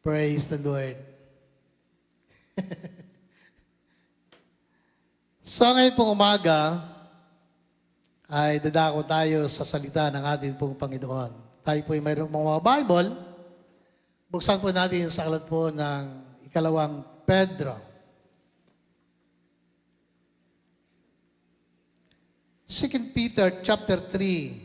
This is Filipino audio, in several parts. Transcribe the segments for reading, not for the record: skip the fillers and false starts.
Praise the Lord. So ngayon pong umaga, ay dadako tayo sa salita ng ating pong Panginoon. Tayo po ay mayroong mga Bible. Buksan po natin sa aklat po ng ikalawang Pedro. 2 Peter chapter 3.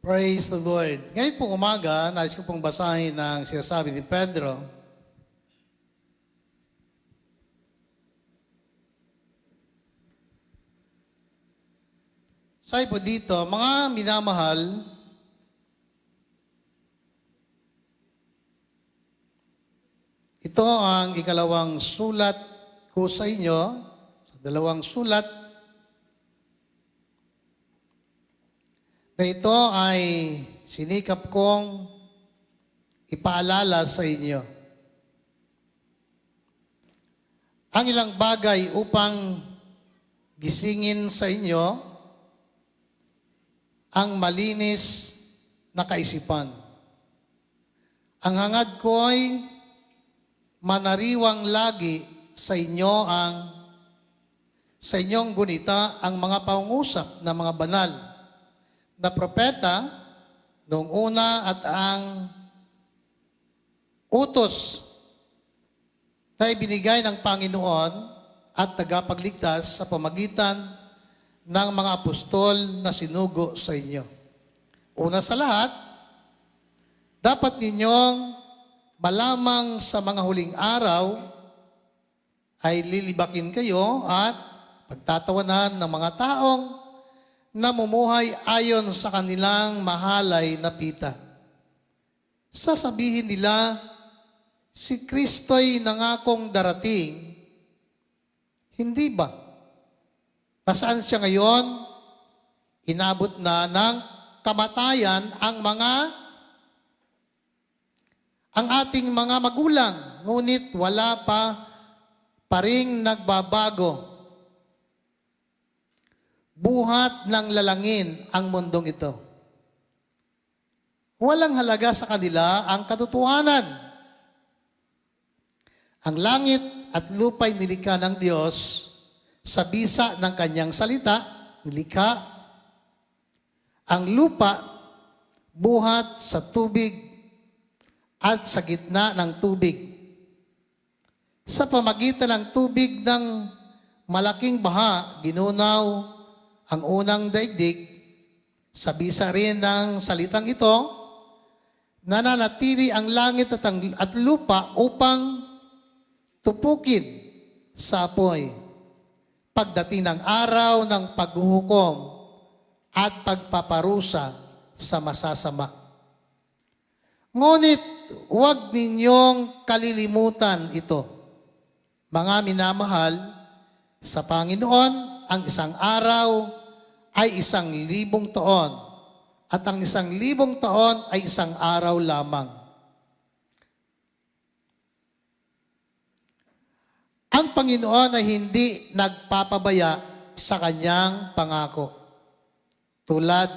Praise the Lord. Ngayon pong umaga, nais ko pong basahin ang sinasabi ni Pedro. Sabi po dito, mga minamahal, ito ang ikalawang sulat ko sa inyo, sa dalawang sulat, na ito ay sinikap kong ipaalala sa inyo. Ang ilang bagay upang gisingin sa inyo ang malinis na kaisipan. Ang hangad ko'y manariwang lagi sa inyo sa inyong gunita ang mga pangungusap ng mga banal na propeta noong una at ang utos na ibinigay ng Panginoon at tagapagligtas sa pamagitan ng mga apostol na sinugo sa inyo. Una sa lahat, dapat ninyong malamang sa mga huling araw ay lilibakin kayo at pagtatawanan ng mga taong namumuhay ayon sa kanilang mahalay na pita. Sasabihin nila, si Kristo'y nangakong darating. Hindi ba? Nasaan siya ngayon? Inabot na ng kamatayan ang ating mga magulang, ngunit wala pa ring nagbabago. Buhat ng lalangin ang mundong ito. Walang halaga sa kanila ang katotohanan. Ang langit at lupa'y nilikha ng Diyos sa bisa ng kanyang salita, nilikha. Ang lupa, buhat sa tubig at sa gitna ng tubig. Sa pamagitan ng tubig ng malaking baha, ginunaw ang unang daigdig, sa bisa rin ng salitang ito, nananatili ang langit at lupa upang tupukin sa apoy pagdating ng araw ng paghuhukom at pagpaparusa sa masasama. Ngunit huwag ninyong kalilimutan ito, mga minamahal, sa Panginoon ang isang araw ay 1,000 taon at ang 1,000 taon ay isang araw lamang. Ang Panginoon ay hindi nagpapabaya sa kanyang pangako, tulad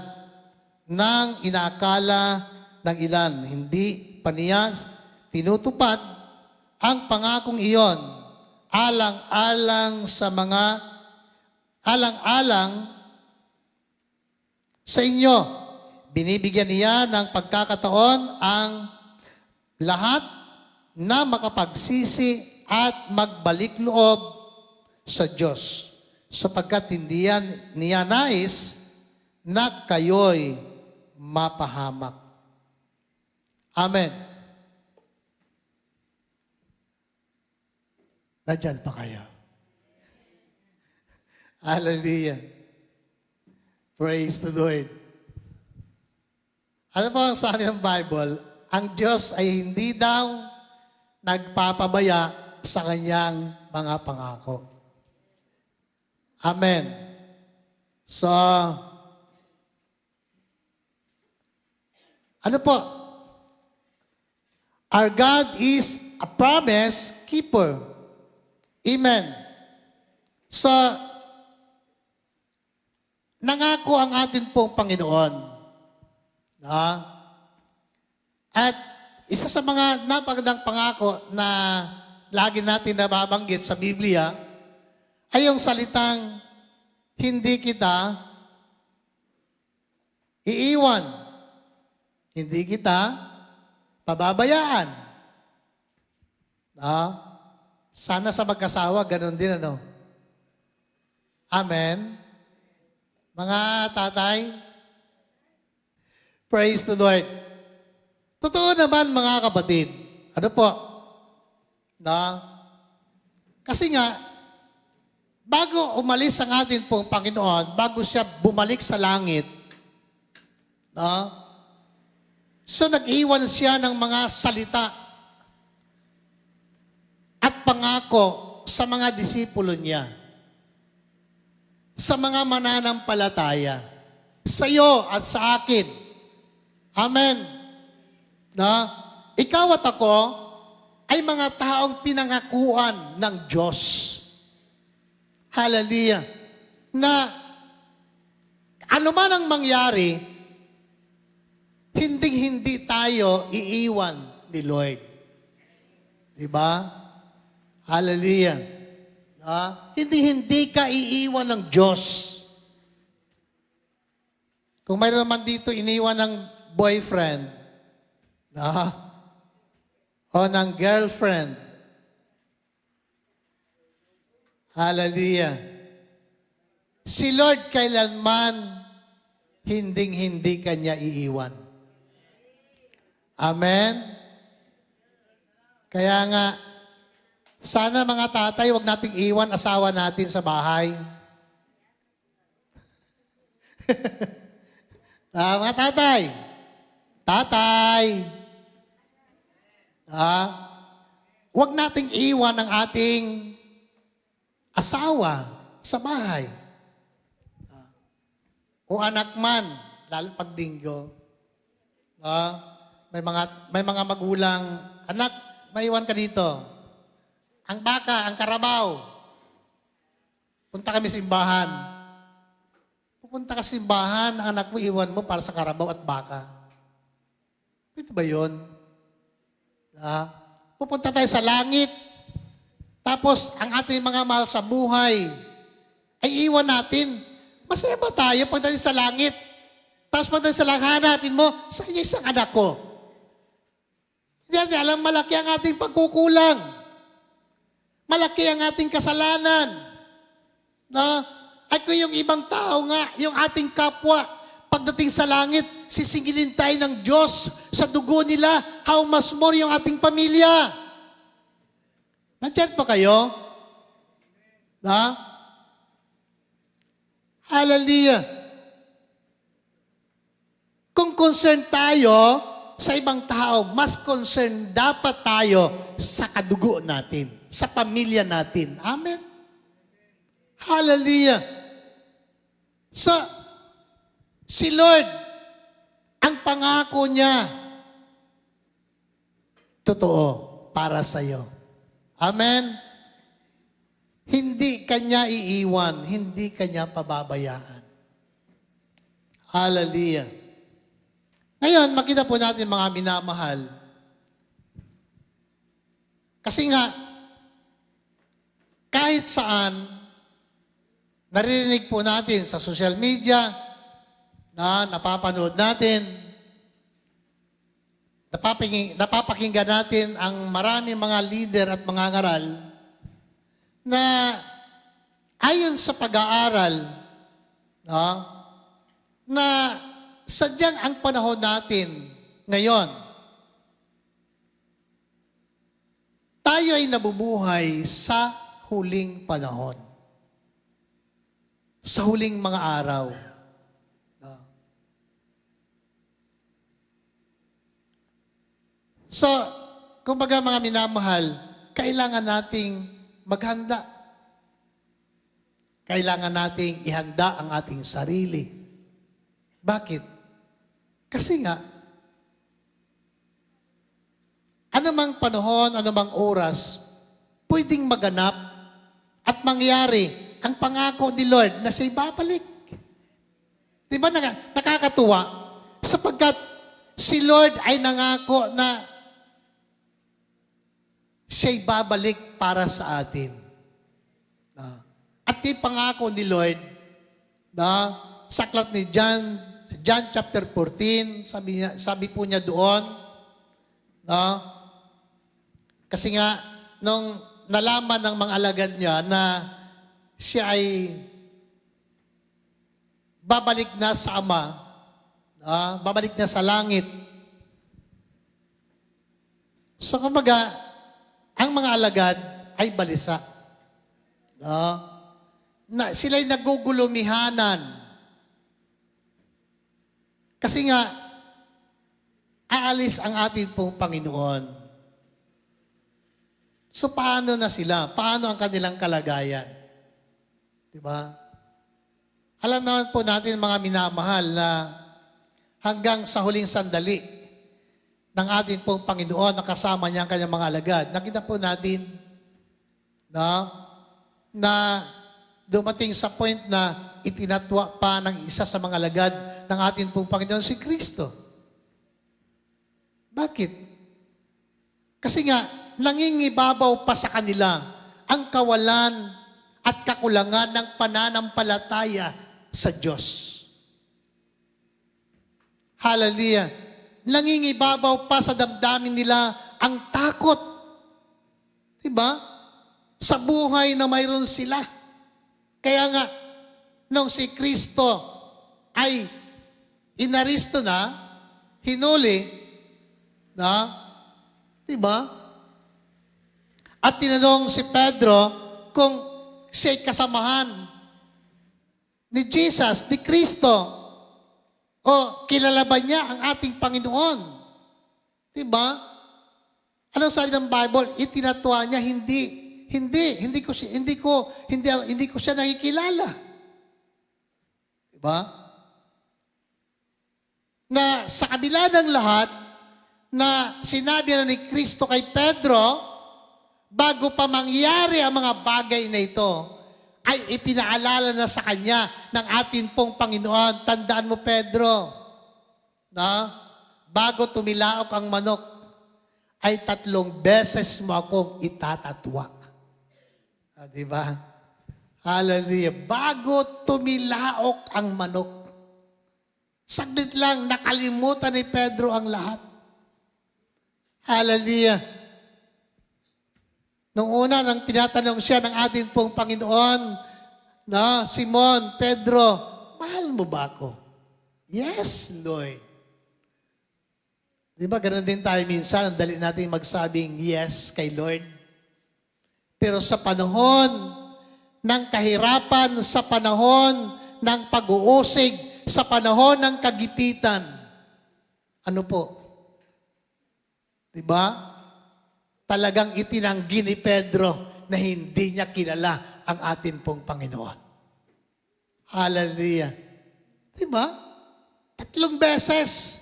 ng inaakala ng ilan. Hindi pa niya tinutupad ang pangakong iyon alang-alang sa inyo. Binibigyan niya ng pagkakataon ang lahat na makapagsisi at magbalik loob sa Diyos, sapagkat hindi niya nais na kayo'y mapahamak. Amen. Nandyan pa kayo? Hallelujah. Praise the Lord. Ano po ang sabi ng Bible? Ang Diyos ay hindi daw nagpapabaya sa kanyang mga pangako. Amen. So, ano po? Our God is a promise keeper. Amen. So, nangako ang atin pong Panginoon. At isa sa mga napagandang pangako na lagi natin nababanggit sa Biblia ay yung salitang, hindi kita iiwan. Hindi kita pababayaan. Sana sa mag-asawa, ganun din, ano? Amen. Mga tatay, praise the Lord. Totoo naman, mga kapatid. Ano po? Kasi nga, bago umalis ang atin pong Panginoon, bago siya bumalik sa langit, so nag-iwan siya ng mga salita at pangako sa mga disipulo niya, sa mga mananampalataya, sa iyo at sa akin. Amen. Ikaw at ako ay mga taong pinangakuan ng Diyos. Hallelujah. Na ano man ang mangyari, hindi tayo iiwan ni Lord. Diba? Hallelujah. Hindi ka iiwan ng Diyos. Kung mayroon naman dito iniwan ng boyfriend, o ng girlfriend, hallelujah. Si Lord kailanman hindi kanya iiwan. Amen? Kaya nga, sana mga tatay, wag nating iwan asawa natin sa bahay. Mga tatay, wag nating iwan ang ating asawa sa bahay. O anak man, lalo pag linggo. May mga magulang, anak, maiwan ka dito. Ang baka, ang karabaw. Punta kami simbahan. Pupunta ka simbahan, ang anak mo iwan mo para sa karabaw at baka. Ito ba yun? Pupunta tayo sa langit. Tapos, ang ating mga mahal sa buhay ay iwan natin. Masaya ba tayo pagdating sa langit? Tapos pagdating sa langit, hanapin mo, saan yung isang anak ko? Hindi natin alam, malaki ang ating pagkukulang. Malaki ang ating kasalanan. At kung yung ibang tao nga, yung ating kapwa, pagdating sa langit, sisingilin tayo ng Diyos sa dugo nila, how much more yung ating pamilya. Nandiyan pa kayo? Hallelujah. Kung concerned tayo sa ibang tao, mas concerned dapat tayo sa kadugo natin, sa pamilya natin. Amen? Hallelujah. So, si Lord, ang pangako niya, totoo para sa iyo. Amen? Hindi kanya iiwan, hindi kanya pababayaan. Hallelujah. Ngayon, makita po natin mga minamahal. Kasi nga, kahit saan, naririnig po natin sa social media, na napapanood natin, napapakinggan natin ang maraming mga leader at mga ngaral na ayon sa pag-aaral, no, na sadyang ang panahon natin ngayon, tayo ay nabubuhay sa huling panahon. Sa huling mga araw. So, kumbaga mga minamahal, kailangan nating maghanda. Kailangan nating ihanda ang ating sarili. Bakit? Kasi nga, anumang panahon, anumang oras, pwedeng maganap at mangyari ang pangako ni Lord na siya'y babalik. Di ba nakakatuwa? Sapagkat si Lord ay nangako na siya'y babalik para sa atin. At yung pangako ni Lord, sa aklat ni John chapter 14, sabi po niya doon, kasi nga, nung nalaman ng mga alagad niya na siya ay babalik na sa Ama, babalik na sa langit. So, kumbaga, ang mga alagad ay balisa. Na sila'y nagugulumihanan. Kasi nga, aalis ang ating pong Panginoon. So, paano na sila? Paano ang kanilang kalagayan? Diba? Alam naman po natin mga minamahal na hanggang sa huling sandali ng ating pong Panginoon na kasama niya ang kanyang mga alagad, nakita po natin na dumating sa point na itinatwa pa ng isa sa mga alagad ng ating pong Panginoon, si Kristo. Bakit? Kasi nga, nangingibabaw pa sa kanila ang kawalan at kakulangan ng pananampalataya sa Diyos. Hallelujah. Nangingibabaw pa sa damdamin nila ang takot. Diba? Sa buhay na mayroon sila. Kaya nga, nung si Kristo ay inaristo na, hinuli, diba? At tinanong si Pedro kung siya'y kasamahan ni Jesus, ni Kristo, o kilala ba niya ang ating Panginoon? Diba? Anong sabi ng Bible? Itinatwa niya, hindi ko siya nakikilala. Diba? Na sa kabila ng lahat, na sinabi na ni Kristo kay Pedro, bago pa mangyari ang mga bagay na ito, ay ipinaalala na sa kanya ng ating pong Panginoon. Tandaan mo, Pedro, bago tumilaok ang manok, ay 3 beses mo akong itatatwa. Diba? Hallelujah. Bago tumilaok ang manok, saglit lang, nakalimutan ni Pedro ang lahat. Hallelujah. Nung una, nang tinatanong siya ng ating pong Panginoon, Simon, Pedro, mahal mo ba ako? Yes, Lord. Di ba, ganun din tayo minsan, ang dali natin magsabing yes kay Lord. Pero sa panahon ng kahirapan, sa panahon ng pag-uusig, sa panahon ng kagipitan, ano po? Di ba? Talagang itinanggi ni Pedro na hindi niya kilala ang atin pong Panginoon. Hallelujah. Diba? 3 beses.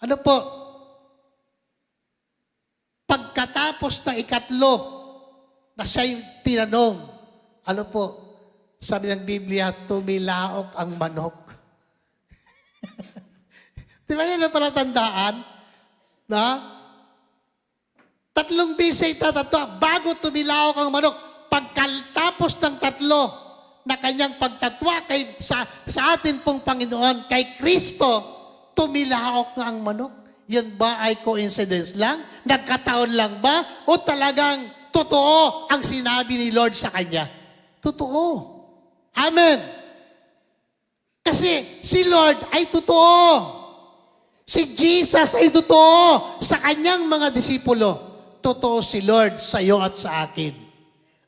Ano po? Pagkatapos na 3 na siya'y tinanong, ano po? Sabi ng Biblia, tumilaok ang manok. Di ba yan na pala tandaan? Na? 3 beses itatatwa, bago tumilaok ang manok, pagkatapos ng 3 na kanyang pagtatwa sa atin pong Panginoon, kay Kristo, tumilaok nga ang manok. Yan ba ay coincidence lang? Nagkataon lang ba? O talagang totoo ang sinabi ni Lord sa kanya? Totoo. Amen. Kasi si Lord ay totoo. Si Jesus ay totoo sa kanyang mga disipulo. Totoo si Lord sa iyo at sa akin.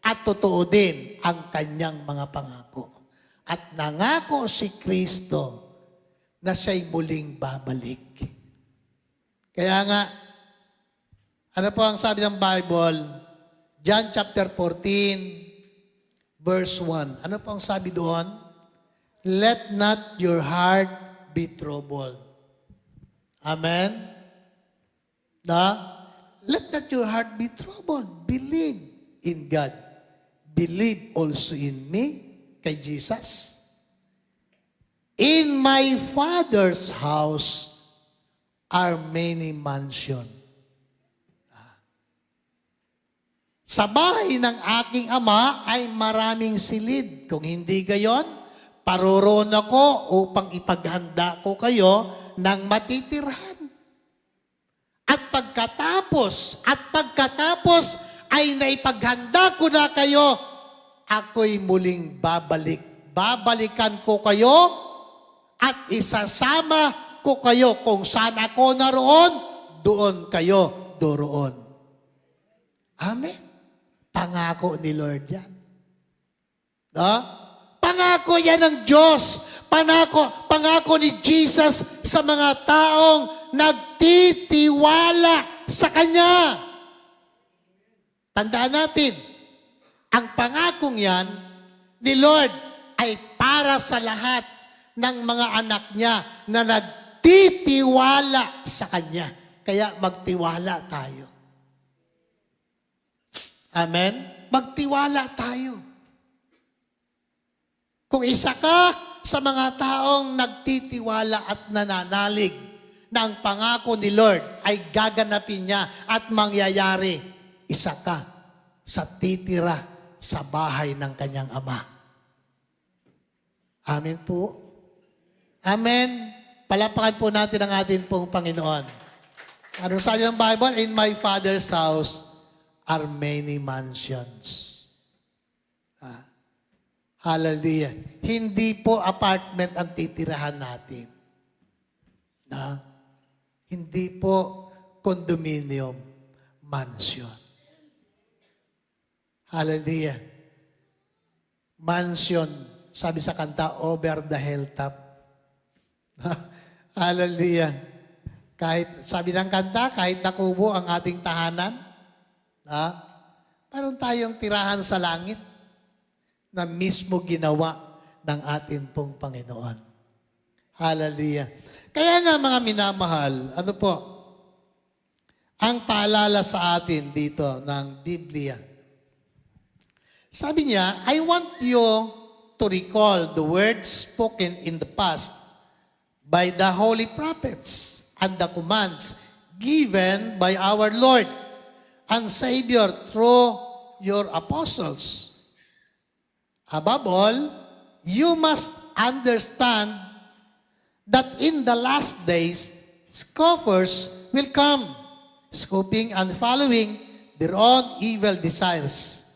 At totoo din ang kanyang mga pangako. At nangako si Kristo na siya'y muling babalik. Kaya nga, ano po ang sabi ng Bible? John chapter 14, verse 1. Ano po ang sabi doon? Let not your heart be troubled. Amen? Let not your heart be troubled. Believe in God. Believe also in me, kay Jesus. In my Father's house are many mansions. Sa bahay ng aking Ama ay maraming silid. Kung hindi gayon, paroroon ako upang ipaghanda ko kayo ng matitirhan. At pagkatapos ay naipaghanda ko na kayo, ako'y muling babalik. Babalikan ko kayo at isasama ko kayo kung saan ako naroon, doon kayo doroon. Amen. Pangako ni Lord yan. Pangako yan ng Diyos. Pangako ni Jesus sa mga taong nagtitiwala sa Kanya. Tandaan natin, ang pangakong yan ni Lord ay para sa lahat ng mga anak niya na nagtitiwala sa Kanya. Kaya magtiwala tayo. Amen? Magtiwala tayo. Kung isa ka sa mga taong nagtitiwala at nananalig na ang pangako ni Lord ay gaganapin niya at mangyayari, isa ka sa titira sa bahay ng kanyang Ama. Amen po. Amen. Palapakan po natin ang atin pong Panginoon. Anong sabi ng Bible? In my Father's house are many mansions. Hallelujah. Hindi po apartment ang titirahan natin. Hindi po condominium, mansion. Hallelujah. Mansion, sabi sa kanta, over the hilltop. Hallelujah. Kahit, sabi ng kanta, kahit nakubo ang ating tahanan, meron tayong tirahan sa langit na mismo ginawa ng ating pong Panginoon. Hallelujah. Kaya nga mga minamahal, ano po, ang paalala sa atin dito ng Biblia. Sabi niya, I want you to recall the words spoken in the past by the holy prophets and the commands given by our Lord and Savior through your apostles. Above all, you must understand that in the last days, scoffers will come, scoffing and following their own evil desires.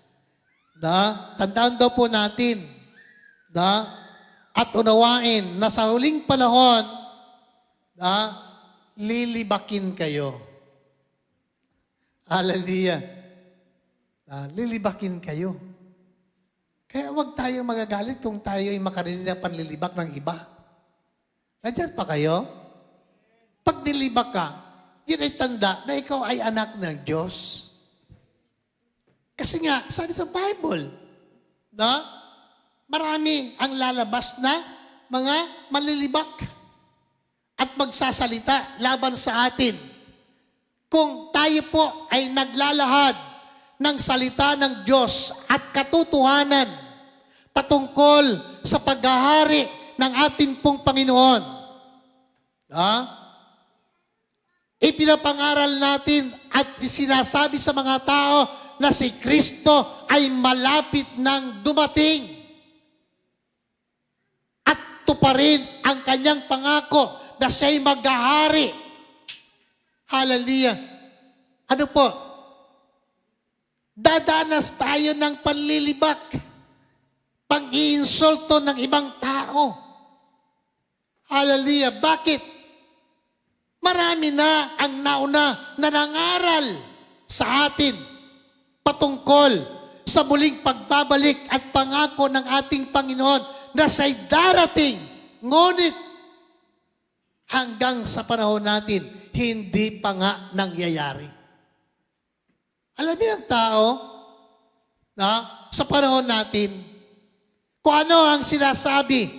Tandaan daw po natin, at unawain na sa huling panahon, lilibakin kayo. Hallelujah. Lilibakin kayo. Kaya huwag tayo magagalit kung tayo ay makarinig ng panlilibak ng iba. Nandiyan pa kayo? Pag nilibak ka, yun ay tanda na ikaw ay anak ng Diyos. Kasi nga, sabi sa Bible, marami ang lalabas na mga manlilibak at magsasalita laban sa atin. Kung tayo po ay naglalahad ng salita ng Diyos at katotohanan patungkol sa paghahari ng ating pong Panginoon. Ipinapangaral natin at sinasabi sa mga tao na si Kristo ay malapit nang dumating. At tuparin ang kanyang pangako na siya'y maghahari Hallelujah. Ano po? Dadanas tayo ng panlilibak, pang-iinsulto ng ibang tao. Hallelujah. Bakit? Marami na ang nauna na nangaral sa atin patungkol sa muling pagbabalik at pangako ng ating Panginoon na siya'y darating. Ngunit hanggang sa panahon natin, hindi pa nga nangyayari. Alam niyo ang tao na sa panahon natin, kung ano ang sinasabi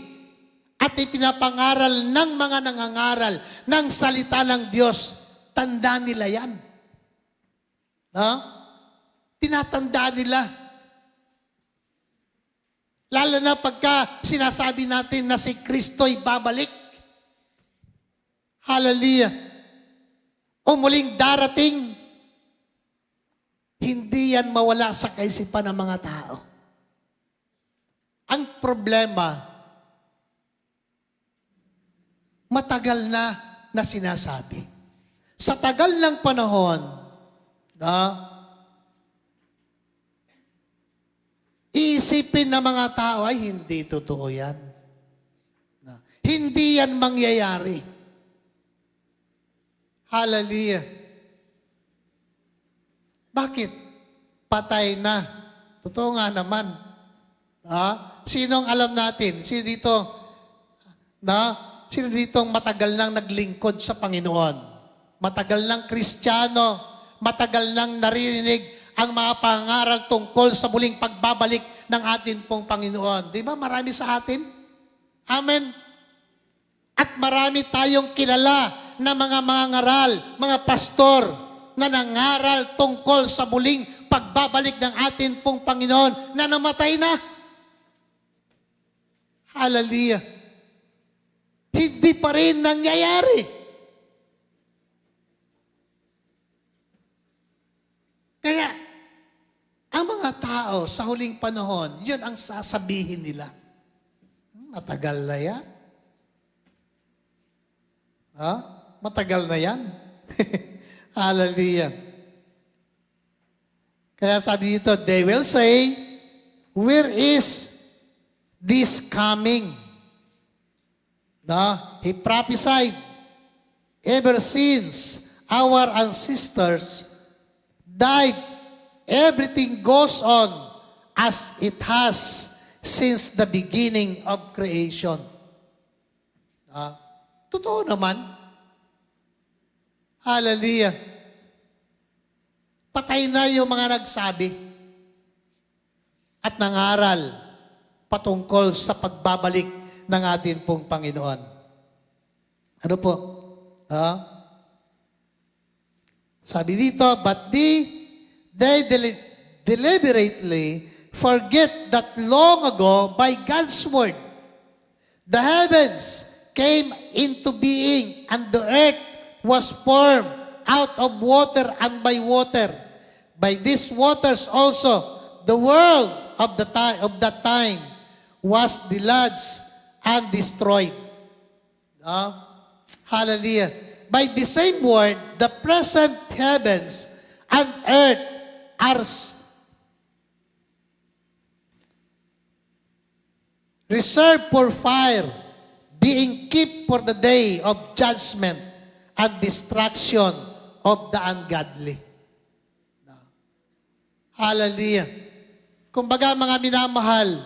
at ipinapangaral ng mga nangangaral ng salita ng Diyos, tanda nila yan. Tinatanda nila. Lalo na pagka sinasabi natin na si Kristo'y babalik. Hallelujah. O muling darating, hindi yan mawala sa kaisipan ng mga tao. Ang problema, matagal na sinasabi. Sa tagal ng panahon, iisipin ng mga tao ay hindi totoo yan. Hindi yan mangyayari. Hallelujah. Bakit? Patay na. Totoo nga naman. Sinong alam natin? Sino ditong matagal nang naglingkod sa Panginoon? Matagal nang Kristiyano, matagal nang naririnig ang mga pangaral tungkol sa muling pagbabalik ng atin pong Panginoon. Di ba marami sa atin? Amen. At marami tayong kilala na mga mangaral, mga pastor na nangaral tungkol sa muling pagbabalik ng atin pong Panginoon na namatay na. Hallelujah. Hindi pa rin nangyayari. Kaya, ang mga tao sa huling panahon, yun ang sasabihin nila. Matagal na yan. Matagal na yan. Hallelujah. Kaya sabi dito, they will say, where is this coming? He prophesied, ever since our ancestors died, everything goes on as it has since the beginning of creation. Totoo naman. Hallelujah. Patay na yung mga nagsabi at nangaral patungkol sa pagbabalik ng atin pong Panginoon. Ano po? Sabi dito, but they deliberately forget that long ago by God's word, the heavens came into being and the earth was formed out of water and by water. By these waters also, the world of that time was deluged and destroyed. Hallelujah. By the same word, the present heavens and earth are reserved for fire, being kept for the day of judgment and destruction of the ungodly. Hallelujah. Kumbaga mga minamahal,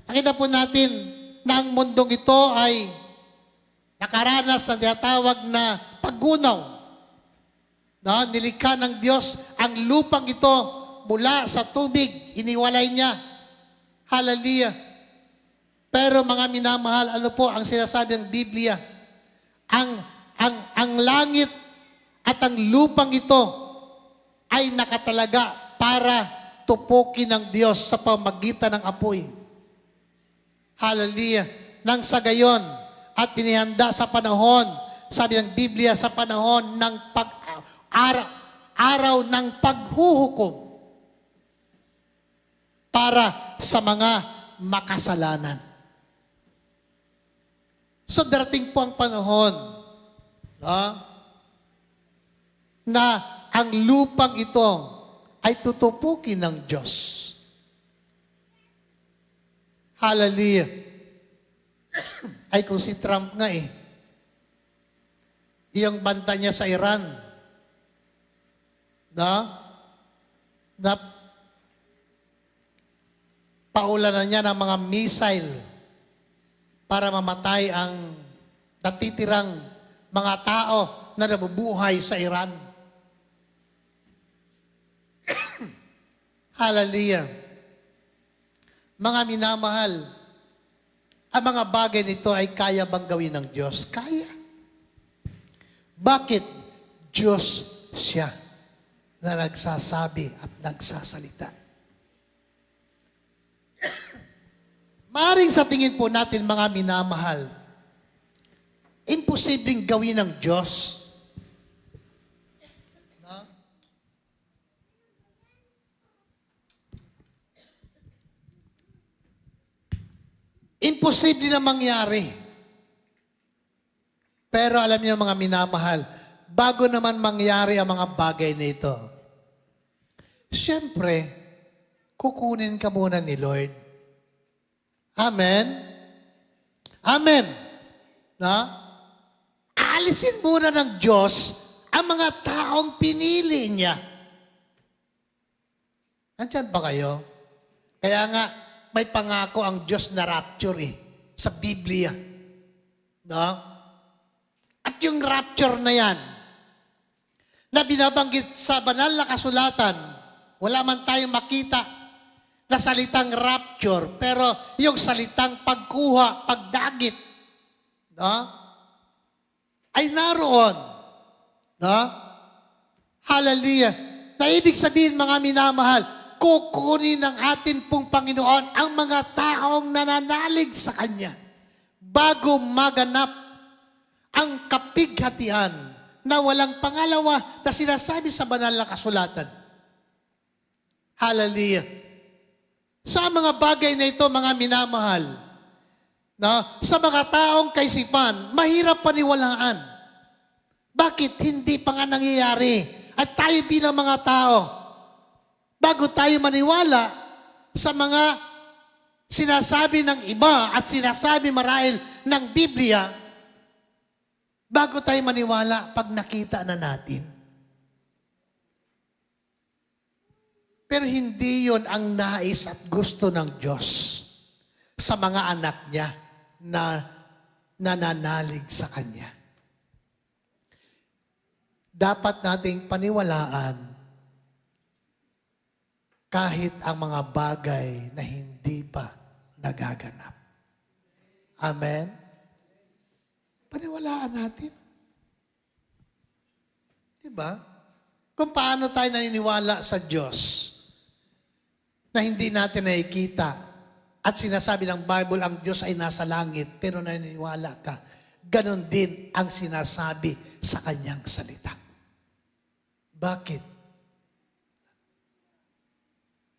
nakita po natin na ang mundong ito ay nakaranas ng tinatawag na paggunaw. Nilikha ng Diyos ang lupang ito mula sa tubig, iniwalay niya. Hallelujah. Pero mga minamahal, ano po ang sinasabi ng Biblia? Ang langit at ang lupang ito ay nakatalaga para tupukin ng Diyos sa pamagitan ng apoy. Hallelujah. Nang sa gayon at inihanda sa panahon, sabi ng Biblia, sa panahon ng araw ng paghuhukom para sa mga makasalanan. So darating po ang panahon na ang lupang ito ay tutupukin ng Diyos. Hallelujah. Ay kung si Trump nga yung banta niya sa Iran, na paulanan niya ng mga missile para mamatay ang natitirang mga tao na nabubuhay sa Iran. Hallelujah. Mga minamahal, ang mga bagay nito ay kaya bang gawin ng Diyos? Kaya. Bakit? Diyos siya na nagsasabi at nagsasalita. Maaring sa tingin po natin, mga minamahal, imposibleng gawin ng Diyos. Imposible na mangyari. Pero alam niyo mga minamahal, bago naman mangyari ang mga bagay na ito, siyempre, kukunin ka muna ni Lord. Amen? Amen? Aalisin muna ng Diyos ang mga taong pinili niya. Nandiyan ba kayo? Kaya nga, may pangako ang Diyos na rapture sa Biblia. At yung rapture na yan, na binabanggit sa banal na kasulatan, wala man tayong makita na salitang rapture, pero yung salitang pagkuha, pagdagit, ay naroon. Hallelujah. Na ibig sabihin, mga minamahal, kukunin ng atin pong Panginoon ang mga taong nananalig sa Kanya bago maganap ang kapighatian na walang pangalawa na sinasabi sa banal na kasulatan. Hallelujah. Sa mga bagay na ito, mga minamahal, sa mga taong kaisipan, mahirap paniwalaan. Bakit hindi pa nga nangyayari? At tayo bilang mga tao, bago tayo maniwala sa mga sinasabi ng iba at sinasabi marahil ng Biblia, bago tayo maniwala pag nakita na natin. Pero hindi yon ang nais at gusto ng Diyos sa mga anak niya na nananalig sa Kanya. Dapat nating paniwalaan kahit ang mga bagay na hindi pa nagaganap. Amen? Paniwalaan natin. Diba? Kung paano tayo naniniwala sa Diyos na hindi natin nakikita at sinasabi ng Bible, ang Diyos ay nasa langit, pero naniniwala ka. Ganon din ang sinasabi sa Kanyang salita. Bakit?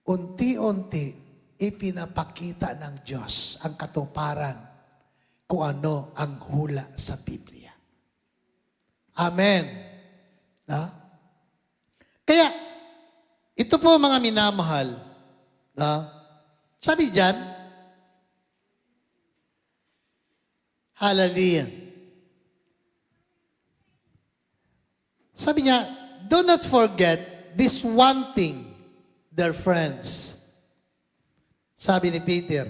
Unti-unti, ipinapakita ng Diyos ang katuparan kung ano ang hula sa Biblia. Amen. Kaya, ito po mga minamahal, sabi dyan, hallelujah. Sabi niya, do not forget this one thing, their friends. Sabi ni Peter,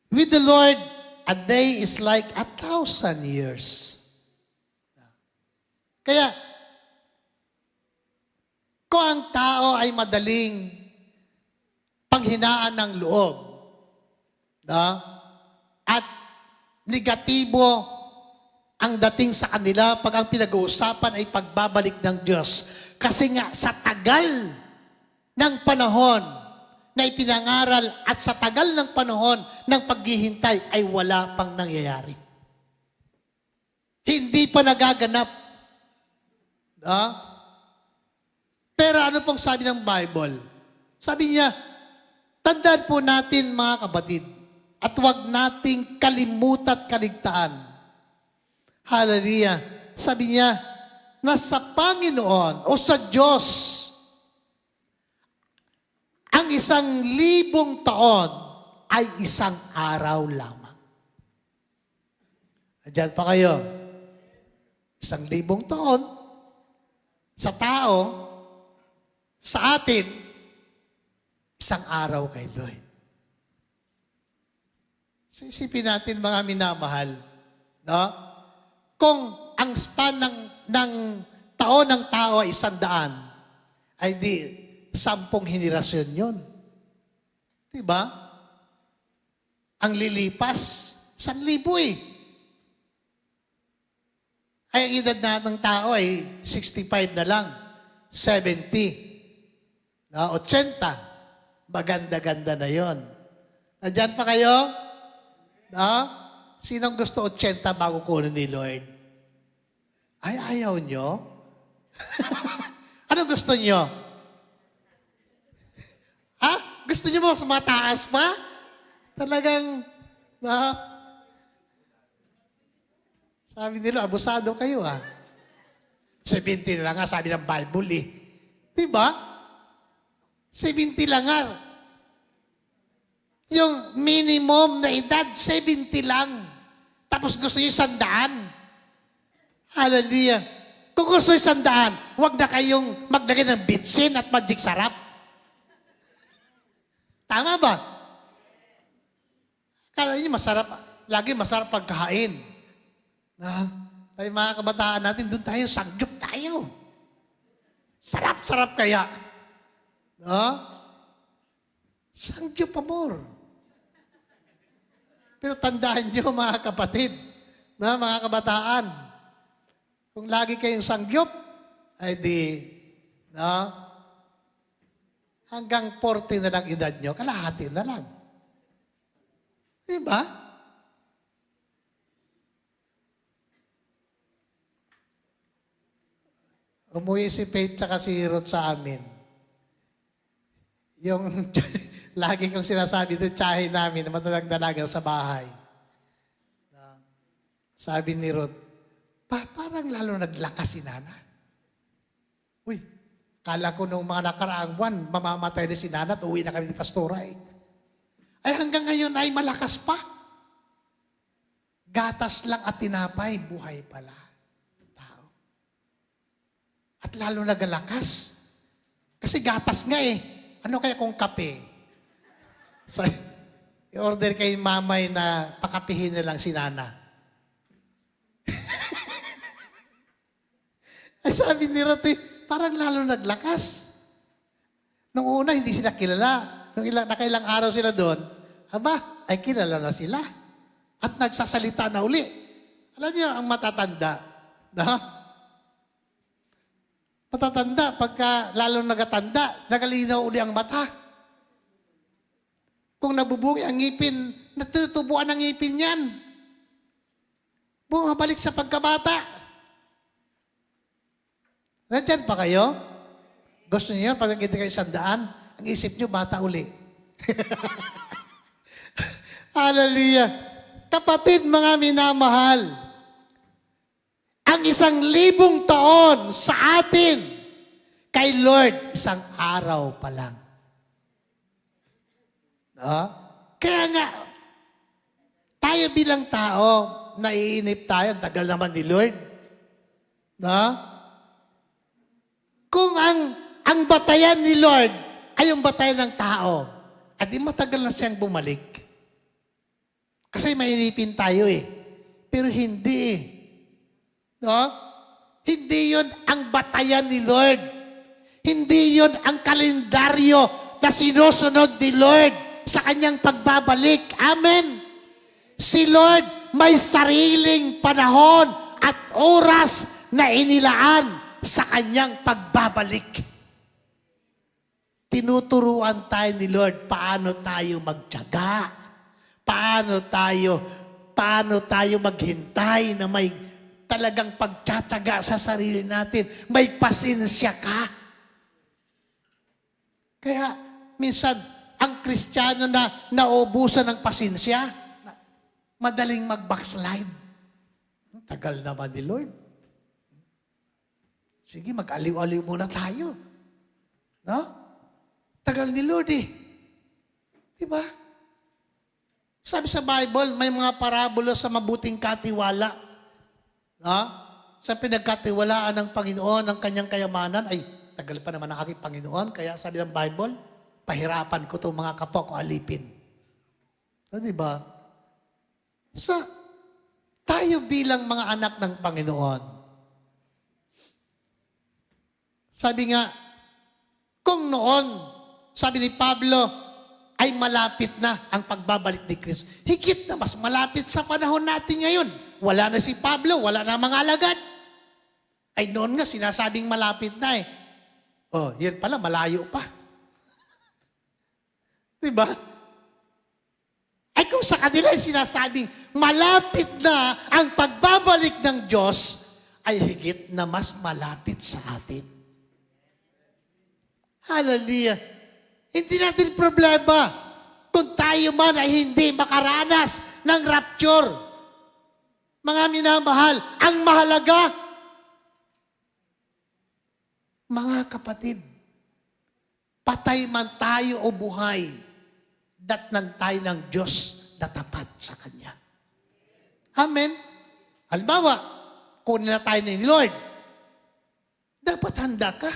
with the Lord, a day is like 1,000 years. Kaya, kung ang tao ay madaling panghinaan ng loob, at negatibo ang dating sa kanila pag ang pinag-uusapan ay pagbabalik ng Diyos. Kasi nga, sa tagal ng panahon na ipinangaral at sa tagal ng panahon ng paghihintay ay wala pang nangyayari. Hindi pa nagaganap. Pero ano pong sabi ng Bible? Sabi niya, tandaan po natin mga kapatid, at huwag nating kalimutat kaligtaan. Hallelujah. Sabi niya, na sa Panginoon o sa Diyos, ang 1,000 taon ay isang araw lamang. Diyan pa kayo. 1,000 taon sa tao, sa atin, isang araw kay Lord. So, isipin natin mga minamahal, no? Kung ang span ng taon ng tao ay 100, ay di 10 henerasyon yun. Diba? Ang lilipas, 1,000 eh. Ay, ang edad na ng tao ay 65 na lang, 70, 80. Maganda-ganda na yon. Nandyan pa kayo? Sinong gusto 80 bago kunin ni Lord? Ay, ayaw nyo? Ano gusto nyo? Gusto nyo mo mataas pa? Talagang, sabi nila, abusado kayo 70 na lang nga, sabi ng Bible eh. Diba? 70 lang nga. Yung minimum na edad, 70 lang. Tapos gusto nyo 100. Hallelujah. Kung gusto nyo 100, huwag na kayong maglagay ng bitsin at magic sarap. Tama ba? Kala nyo masarap, lagi masarap pagkain. Ay mga kabataan natin, doon tayo, sangyup tayo. Sarap-sarap kaya. Sangyup, amor. Pero tandaan nyo mga kapatid, mga kabataan, kung lagi kayong sangyup, ay di, hanggang 40 na lang edad nyo, kalahati na lang. Diba? Umuwi si Faith tsaka si Ruth sa amin. Yung lagi kong sinasabi doon, tsahe namin na matalang dalaga sa bahay. Sabi ni Ruth, parang lalo naglakas si Nana. Uy, kala ko nung mga nakaraang buwan, mamamatay na si Nana at uwi na kami ni Pastora eh. Ay hanggang ngayon ay malakas pa. Gatas lang at tinapay, buhay pala. Tao. At lalo nagalakas. Kasi gatas nga eh. Ano kaya kung kape? So, i-order kay mamay na pakapihin na lang si Nana. Ay sabi ni Ruth, parang lalo naglakas. Nung una, hindi sila kilala. Nung nakailang araw sila doon, ay kilala na sila. At nagsasalita na uli. Alam niyo, ang matatanda, matatanda, pagka lalong nagatanda, nagalinaw uli ang mata. Kung nabubugi ang ngipin, natutubuan ang ngipin yan. Bumabalik sa pagkabata. Nandyan pa kayo? Gusto niyo, pag nakita kayo 100, ang isip niyo, bata uli. Hallelujah. Kapatid, mga minamahal, ang 1,000 taon sa atin, kay Lord, isang araw pa lang. Kaya nga, tayo bilang tao, naiinip tayo, tagal naman ni Lord. Kung ang batayan ni Lord ay yung batayan ng tao, at di matagal na siyang bumalik. Kasi mainipin tayo eh. Pero hindi eh. Hindi yun ang batayan ni Lord. Hindi yun ang kalendaryo na sinusunod ni Lord sa kanyang pagbabalik. Amen. Si Lord may sariling panahon at oras na inilaan sa kanyang pagbabalik. Tinuturuan tayo ni Lord paano tayo magtiyaga, paano tayo maghintay na may talagang pagtsatsaga sa sarili natin. May pasensya ka. Kaya minsan, ang Kristiyano na naubusan ng pasensya, madaling mag-backslide. Tagal naman ni Lord. Sige, mag-aliw-aliw muna tayo. No? Tagal ni Lord eh. Diba? Sabi sa Bible, may mga parabola sa mabuting katiwala. No? Sa pinagkatiwalaan ng Panginoon, ng kanyang kayamanan, ay, tagal pa naman ang aking Panginoon, kaya sabi ng Bible, pahirapan ko itong mga kapwa ko alipin. So, diba? Tayo bilang mga anak ng Panginoon, sabi nga, kung noon, sabi ni Pablo, ay malapit na ang pagbabalik ni Kristo. Higit na mas malapit sa panahon natin ngayon. Wala na si Pablo, wala na mga alagad. Ay noon nga, sinasabing malapit na eh. Oh, yan pala, malayo pa. Diba? Ay kung sa kanila ay sinasabing malapit na ang pagbabalik ng Diyos, ay higit na mas malapit sa atin. Hallelujah. Hindi natin problema kung tayo man ay hindi makaranas ng rapture. Mga minamahal, ang mahalaga, mga kapatid, patay man tayo o buhay, datnan tayo ng Diyos na tapat sa Kanya. Amen? Halimbawa, kunin na tayo ni Lord. Dapat handa ka.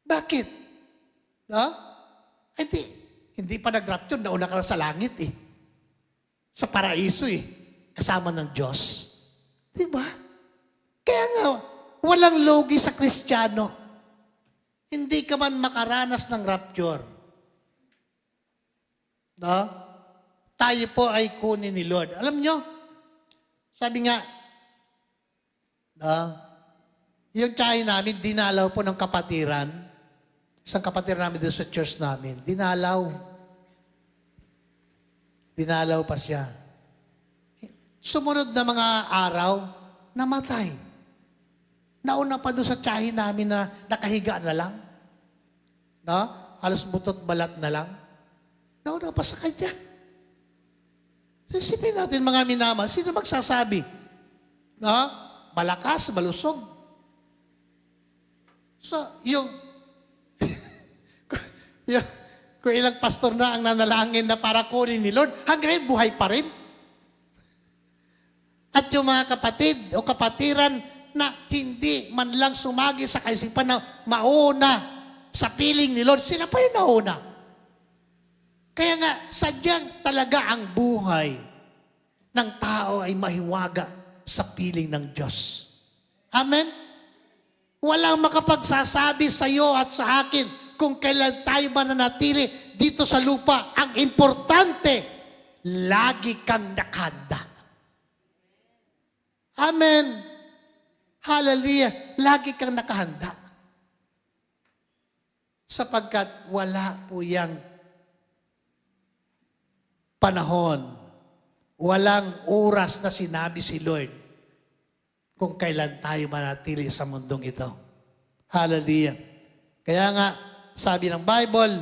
Bakit? Ha? Hindi pa nag-rapture, nauna ka na sa langit eh. Sa paraiso eh. Kasama ng Diyos. Diba? Kaya nga, walang logi sa Kristiyano. Hindi ka man makaranas ng rapture. No? Tayo po ay kunin ni Lord. Alam nyo, sabi nga, yung tiyahin namin, dinalaw po ng kapatiran. Isang kapatid namin doon sa church namin, dinalaw. Dinalaw pa siya. Sumunod na mga araw, namatay. Nauna pa doon sa tiyahin namin na nakahiga na lang. No? Halos butot balat na lang. Nauna pa sa kanya. Isipin natin mga minamahal, sino magsasabi? No? Malakas, malusog. So, kung ilang pastor na ang nanalangin na para kunin ni Lord, hanggang ngayon buhay pa rin. At yung mga kapatid o kapatiran na hindi man lang sumagi sa kaisipan na mauna sa piling ni Lord, sila pa yung nauna. Kaya nga, sadyang talaga ang buhay ng tao ay mahiwaga sa piling ng Diyos. Amen? Walang makapagsasabi sa iyo at sa akin kung kailan tayo mananatili dito sa lupa. Ang importante, lagi kang nakahanda. Amen. Hallelujah. Lagi kang nakahanda. Sapagkat wala po yang panahon, walang oras na sinabi si Lord kung kailan tayo manatili sa mundong ito. Hallelujah. Kaya nga, sabi ng Bible,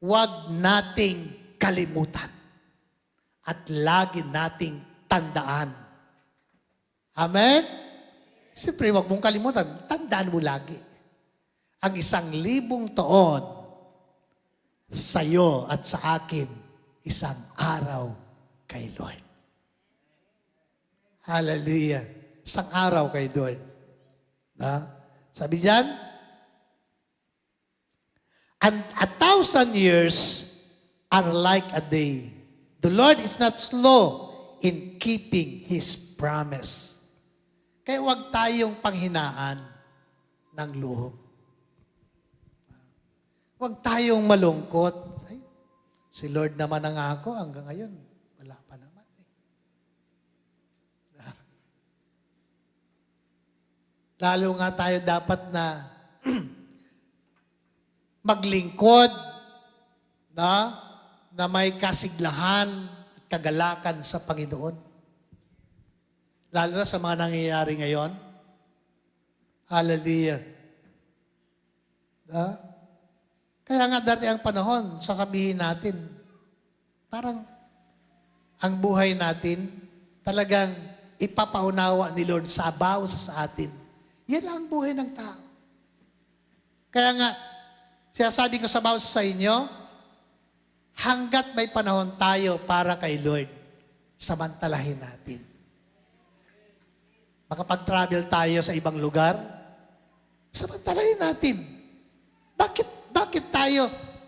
huwag nating kalimutan at lagi nating tandaan. Amen? Siyempre, huwag mong kalimutan. Tandaan mo lagi. Ang 1,000 taon sa iyo at sa akin, isang araw kay Lord. Hallelujah. Isang araw kay Lord. Sabi diyan, and 1,000 years are like a day. The Lord is not slow in keeping His promise. Kaya huwag tayong panghinaan ng loob. Huwag tayong malungkot. Ay, si Lord naman ang ako, hanggang ngayon, wala pa naman. Lalo nga tayo dapat na maglingkod na may kasiglahan at kagalakan sa Panginoon. Lalo na sa mga nangyayari ngayon. Hallelujah. Kaya nga dati ang panahon, sasabihin natin, parang ang buhay natin talagang ipapaunawa ni Lord sa bawat sa atin. Yan lang ang buhay ng tao. Kaya nga, sinasabi ko sa bawat sa inyo, hanggat may panahon tayo para kay Lord, samantalahin natin. Makapag-travel tayo sa ibang lugar, samantalahin natin.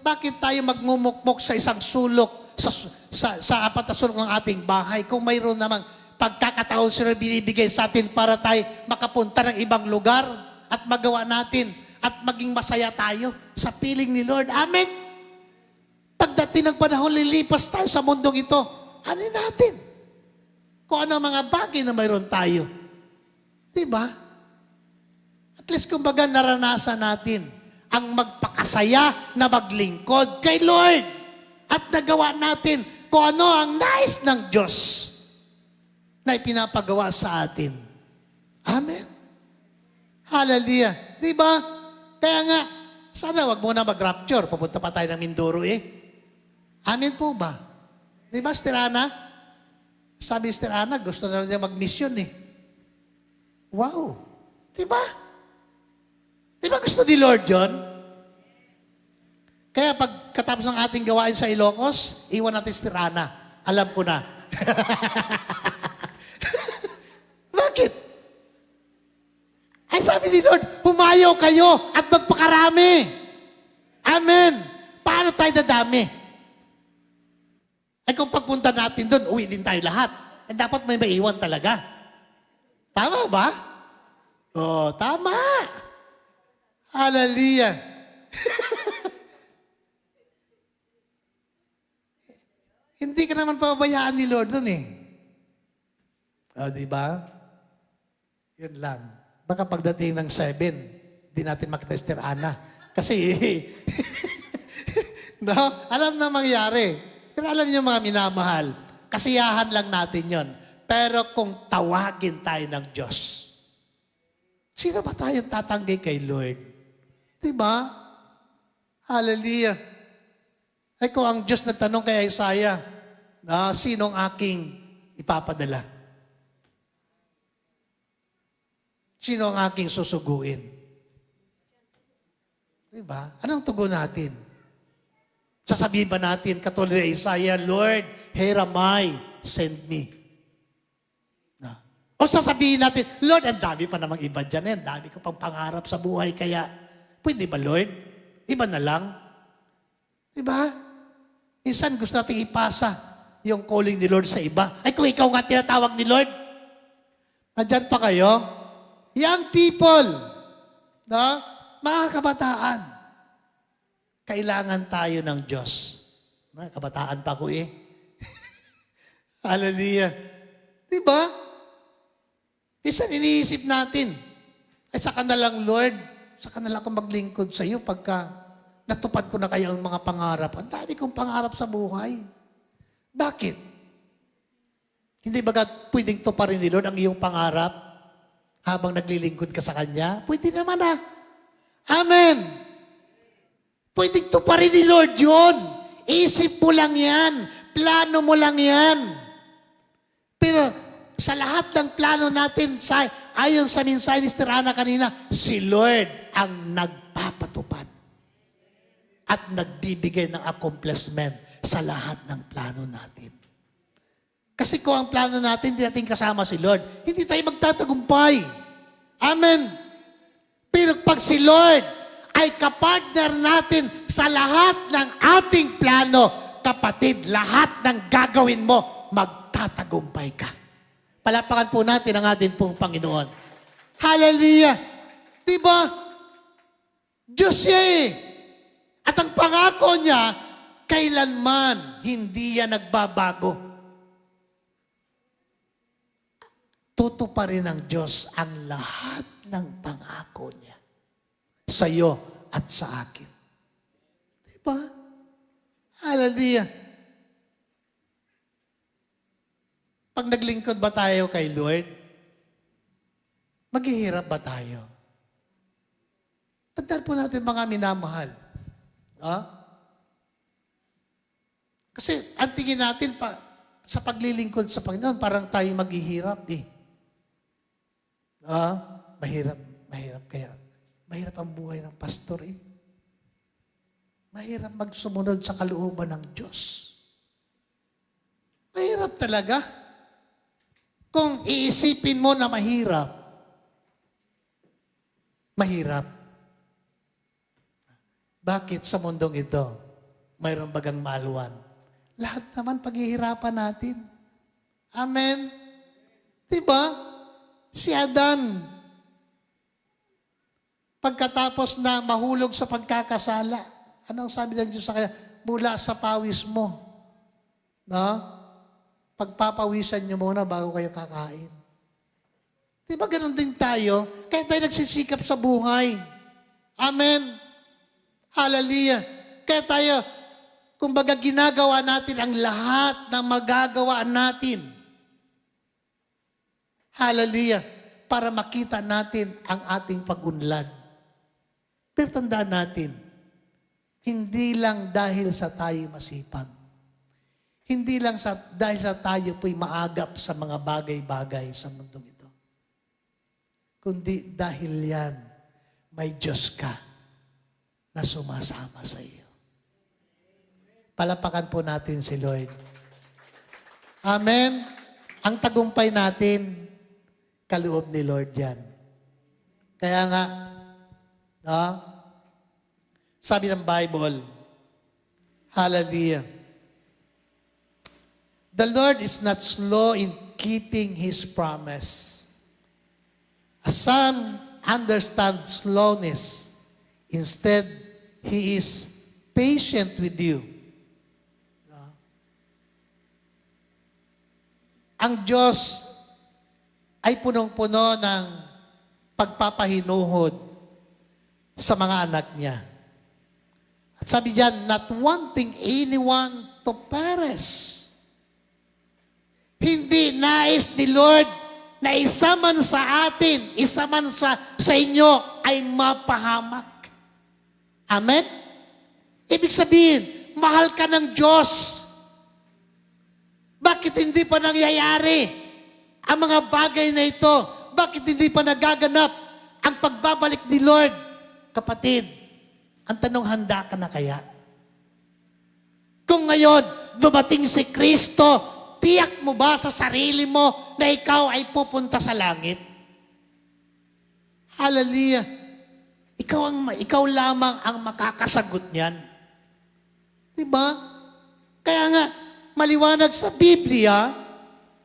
Bakit tayo magmumukmok sa isang sulok, sa apat na sulok ng ating bahay, kung mayroon namang pagkakataon sila binibigay sa atin para tayo makapunta ng ibang lugar at magawa natin at maging masaya tayo sa piling ni Lord. Amen? Pagdating ng panahon, lilipas tayo sa mundong ito, ano natin? Kung ano ang mga bagay na mayroon tayo. Diba? At least kumbaga naranasan natin ang magpakasaya na maglingkod kay Lord. At nagawa natin kung ano ang nais ng Diyos na ipinapagawa sa atin. Amen? Hallelujah. Diba? Kaya nga, sana wag muna mag-rapture. Pupunta pa tayo ng Mindoro eh. Amen po ba? Diba, Sister Ana? Sabi Sister Ana, gusto na niya mag-mission eh. Wow. Diba? Diba gusto ni Lord yun? Kaya pagkatapos ng ating gawain sa Ilocos, iwan natin Sister Ana. Alam ko na. Bakit? Ay sabi ni Lord, humayaw kayo at magpakarami. Amen. Paano tayo dadami? Ay kung pagpunta natin doon, uwi din tayo lahat. Eh, dapat may maiwan talaga. Tama ba? Oh, tama. Hallelujah. Hindi ka naman pababayaan ni Lord doon eh. O, di ba? Yun lang. Baka pagdating ng 7, di natin makita si Sister Ana. Kasi, no? Alam na mangyari. Pero alam niyo mga minamahal, kasiyahan lang natin yon. Pero kung tawagin tayo ng Diyos, sino ba tayong tatanggi kay Lord? Diba? Hallelujah. Ay kung ang Diyos nagtanong kay Isaiah, sinong aking ipapadala? Sino ang aking susuguin? Diba? Anong tugon natin? Sasabihin ba natin, katulad ni Isaiah, Lord, here am I, send me. O sasabihin natin, Lord, ang dami pa namang iba dyan. Ang dami ko pang pangarap sa buhay. Kaya, pwede ba, Lord? Iba na lang. Diba? Minsan gusto natin ipasa yung calling ni Lord sa iba. Ay, kung ikaw nga tinatawag ni Lord, nandyan pa kayo? Young people, no? Mga kabataan, kailangan tayo ng Diyos. Mga kabataan pa ko eh. Hallelujah. Diba? Minsan iniisip natin, ay saka na lang, Lord, saka na lang ako maglingkod sa iyo pagka natupad ko na kayo ang mga pangarap. Ang dami kong pangarap sa buhay. Bakit? Hindi ba pwedeng tuparin ni Lord ang iyong pangarap habang naglilingkod ka sa Kanya? Pwede naman ah. Amen. Pwedeng tuparin ni Lord yun. Isip mo lang yan. Plano mo lang yan. Pero sa lahat ng plano natin, ayon sa mensahe ni Sister Ana kanina, si Lord ang nagpapatupad at nagbibigay ng accomplishment sa lahat ng plano natin. Kasi kung ang plano natin, hindi natin kasama si Lord, hindi tayo magtatagumpay. Amen. Pero pag si Lord ay kapartner natin sa lahat ng ating plano, kapatid, lahat ng gagawin mo, magtatagumpay ka. Palapakan po natin ang ating pong Panginoon. Hallelujah! Diba? Diyos siya eh. At ang pangako niya, kailanman hindi yan nagbabago. Tutuparin ng Diyos ang lahat ng pangako niya sa iyo at sa akin. Diba? Hallelujah! Pag naglingkod ba tayo kay Lord, maghihirap ba tayo? Tandaan po natin mga minamahal. Kasi ang tingin natin sa paglilingkod sa Panginoon, parang tayo maghihirap eh. Mahirap, mahirap kaya. Mahirap ang buhay ng pastor eh. Mahirap magsumunod sa kalooban ng Diyos. Mahirap talaga. Kung iisipin mo na mahirap, mahirap. Bakit sa mundong ito, mayroon bagang maluwan? Lahat naman paghihirapan natin. Amen? Diba? Si Adan, pagkatapos na mahulog sa pagkakasala, anong sabi ng Diyos sa kanya? Mula sa pawis mo. No? Pagpapawisan nyo muna bago kayo kakain. Di ba ganun din tayo? Kaya tayo nagsisikap sa buhay. Amen. Hallelujah. Kaya tayo, kumbaga ginagawa natin ang lahat ng magagawa natin. Hallelujah. Para makita natin ang ating pagunlad. Pero tandaan natin, hindi lang dahil sa tayo masipag. Hindi lang dahil sa tayo po'y maagap sa mga bagay-bagay sa mundong ito. Kundi dahil yan, may Diyos ka na sumasama sa iyo. Palapakan po natin si Lord. Amen. Ang tagumpay natin, kaloob ni Lord yan. Kaya nga, sabi ng Bible, hallelujah, the Lord is not slow in keeping His promise. Some understand slowness. Instead, He is patient with you. Ang Diyos ay punong-puno ng pagpapahinuhod sa mga anak niya. At sabi diyan, not wanting anyone to perish. Hindi nais ni Lord na isa man sa atin, isa man sa inyo ay mapahamak. Amen? Ibig sabihin, mahal ka ng Diyos. Bakit hindi pa nangyayari ang mga bagay na ito? Bakit hindi pa nagaganap ang pagbabalik ni Lord? Kapatid, ang tanong, handa ka na kaya? Kung ngayon, dumating si Kristo, tiyak mo ba sa sarili mo na ikaw ay pupunta sa langit? Hallelujah. Ikaw lamang ang makakasagot niyan. Diba? Kaya nga, maliwanag sa Biblia,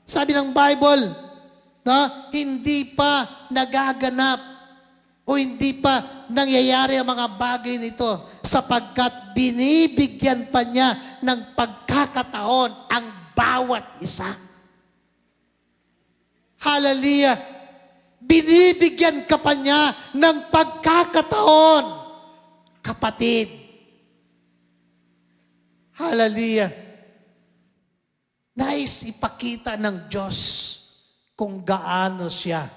sabi ng Bible, na hindi pa nagaganap o hindi pa nangyayari ang mga bagay nito sapagkat binibigyan pa niya ng pagkakataon ang bawat isa. Hallelujah. Binibigyan ka pa niya ng pagkakataon. Kapatid. Hallelujah. Nais ipakita ng Diyos kung gaano siya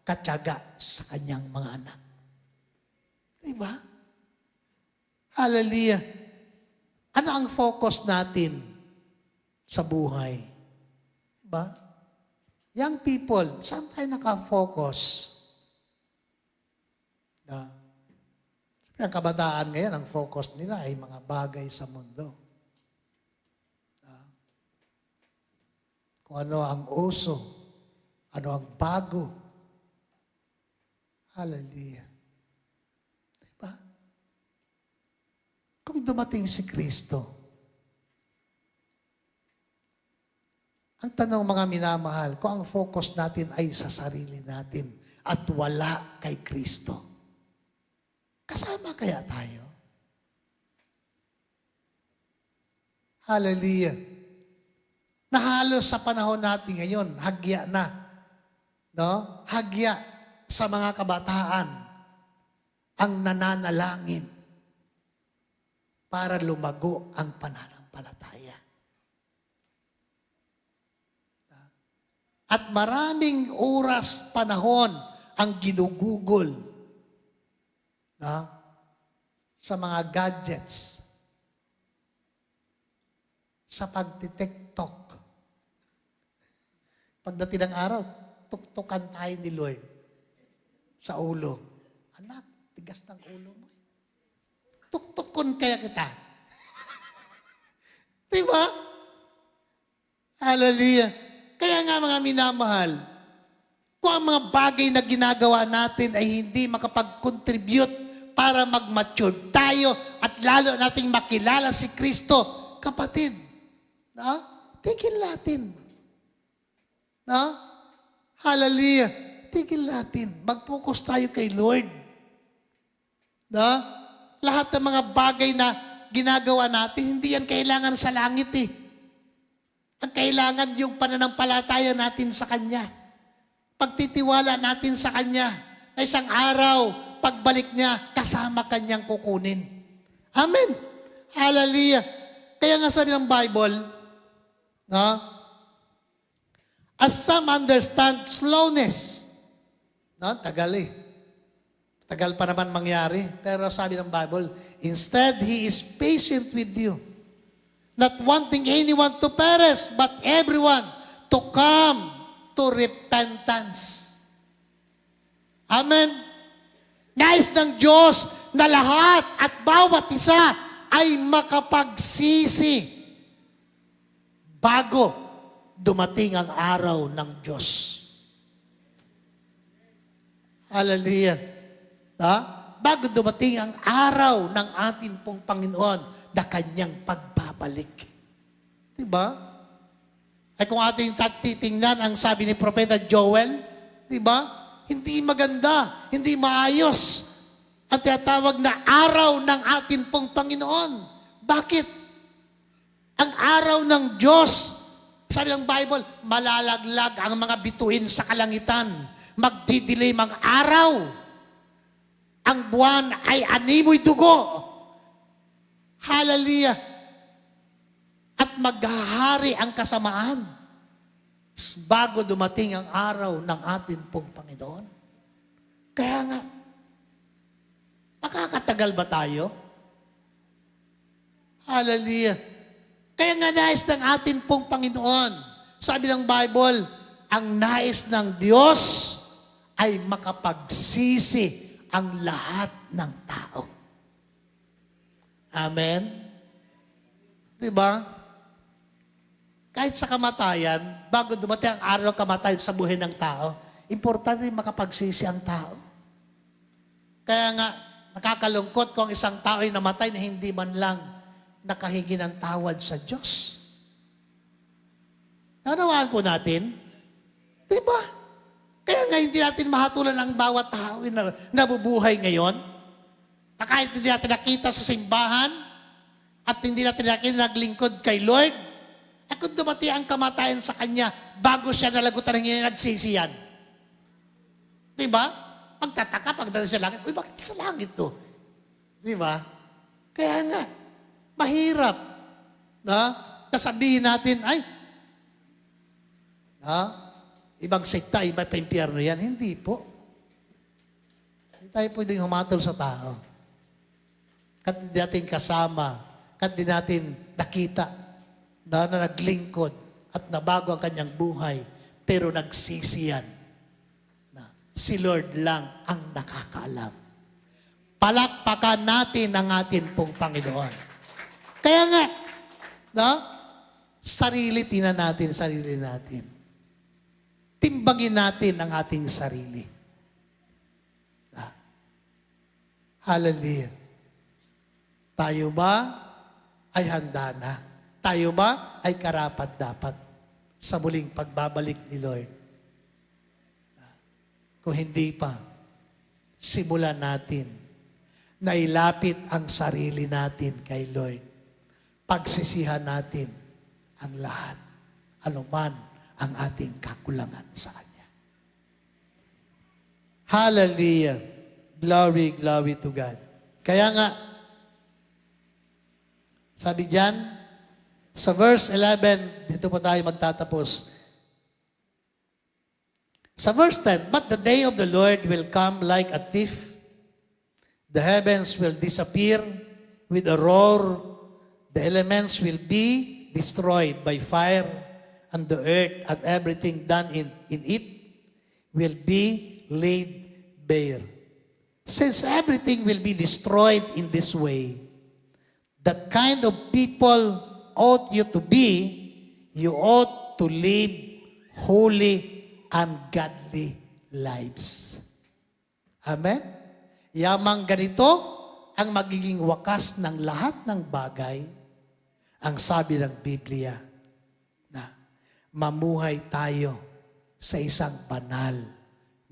katyaga sa kanyang mga anak. Diba? Hallelujah. Ano ang focus natin sa buhay? Diba? Young people, saan tayo nakafocus? Ang kabataan ngayon, ang focus nila ay mga bagay sa mundo. Kung ano ang uso, ano ang bago. Hallelujah. Diba? Kung dumating si Kristo, ang tanong mga minamahal, kung ang focus natin ay sa sarili natin at wala kay Kristo, kasama kaya tayo? Hallelujah. Na halos sa panahon natin ngayon, hagya na. No? Hagya sa mga kabataan ang nananalangin para lumago ang pananampalataya. At maraming oras, panahon ang ginugugol sa mga gadgets, sa pagtitiktok. Pagdating ng araw, tuktukan tayo ni Lord. sa ulo. Anak, tigas ng ulo mo. Tuktukon kaya kita. Diba? Hallelujah. Kaya nga mga minamahal, kung ang mga bagay na ginagawa natin ay hindi makapag-contribute para mag-mature tayo at lalo nating makilala si Kristo, kapatid, tigil natin. Hallelujah. Tigil natin. Mag-focus tayo kay Lord. Lahat ng mga bagay na ginagawa natin, hindi yan kailangan sa langit eh. Ang kailangan yung pananampalataya natin sa Kanya. Pagtitiwala natin sa Kanya na isang araw, pagbalik niya, kasama Kanyang kukunin. Amen. Hallelujah. Kaya nga sabi ng Bible, as some understand slowness. Tagal eh. Tagal pa naman mangyari. Pero sabi ng Bible, instead, He is patient with you. Not wanting anyone to perish, but everyone to come to repentance. Amen. Nais ng Diyos na lahat at bawat isa ay makapagsisi bago dumating ang araw ng Diyos. Hallelujah. Bago dumating ang araw ng ating pong Panginoon na Kanyang pagbabalik. Diba? Ay kung ating titingnan ang sabi ni Propeta Joel, diba? Hindi maganda, hindi maayos ang tinatawag na araw ng ating pong Panginoon. Bakit? Ang araw ng Diyos, sabi ng Bible, malalaglag ang mga bituin sa kalangitan. Magdidilim ang araw. Ang buwan ay animoy dugo. Hallelujah. At maghahari ang kasamaan bago dumating ang araw ng ating pong Panginoon. Kaya nga, makakatagal ba tayo? Hallelujah. Kaya nga nais ng ating pong Panginoon, sabi ng Bible, ang nais ng Diyos ay makapagsisi ang lahat ng tao. Amen? Diba? Kahit sa kamatayan, bago dumating ang araw ng kamatayan sa buhay ng tao, importante makapagsisi ang tao. Kaya nga, nakakalungkot kung isang tao ay namatay na hindi man lang nakahingi ng tawad sa Diyos. Nanawaan po natin? Diba? Kaya nga hindi natin mahatulan ang bawat tao na nabubuhay ngayon. Na kahit hindi natin nakita sa simbahan at hindi natin nakita naglingkod kay Lord, at kung dumating ang kamatayan sa Kanya, bago siya nalagutan ng nagsisiyan. Diba? Magtataka pagdating sa langit, uy, bakit sa langit to? Diba? Kaya nga, mahirap na sabihin natin, ay, ibang sekta, iba pa impyerno yan. Hindi po. Hindi tayo pwedeng humatol sa tao. Kat hindi natin kasama, kat hindi natin nakita na naglingkod at nabago ang kanyang buhay, pero nagsisiyan na si Lord lang ang nakakaalam. Palakpakan natin ang ating pong Panginoon. Kaya nga, tingnan natin sarili natin. Timbangin natin ang ating sarili. Hallelujah. Tayo ba ay handa na? Tayo ba ay karapat-dapat sa muling pagbabalik ni Lord? Kung hindi pa, simulan natin na ilapit ang sarili natin kay Lord. Pagsisihan natin ang lahat, anuman ang ating kakulangan sa Kanya. Hallelujah. Glory, glory to God. Kaya nga, sabi diyan, sa verse 11, dito po tayo magtatapos. Sa verse 10, but the day of the Lord will come like a thief. The heavens will disappear with a roar. The elements will be destroyed by fire, and the earth and everything done in it will be laid bear. Since everything will be destroyed in this way, that kind of people ought you to be, you ought to live holy and godly lives. Amen? Yamang ganito ang magiging wakas ng lahat ng bagay, ang sabi ng Biblia, na mamuhay tayo sa isang banal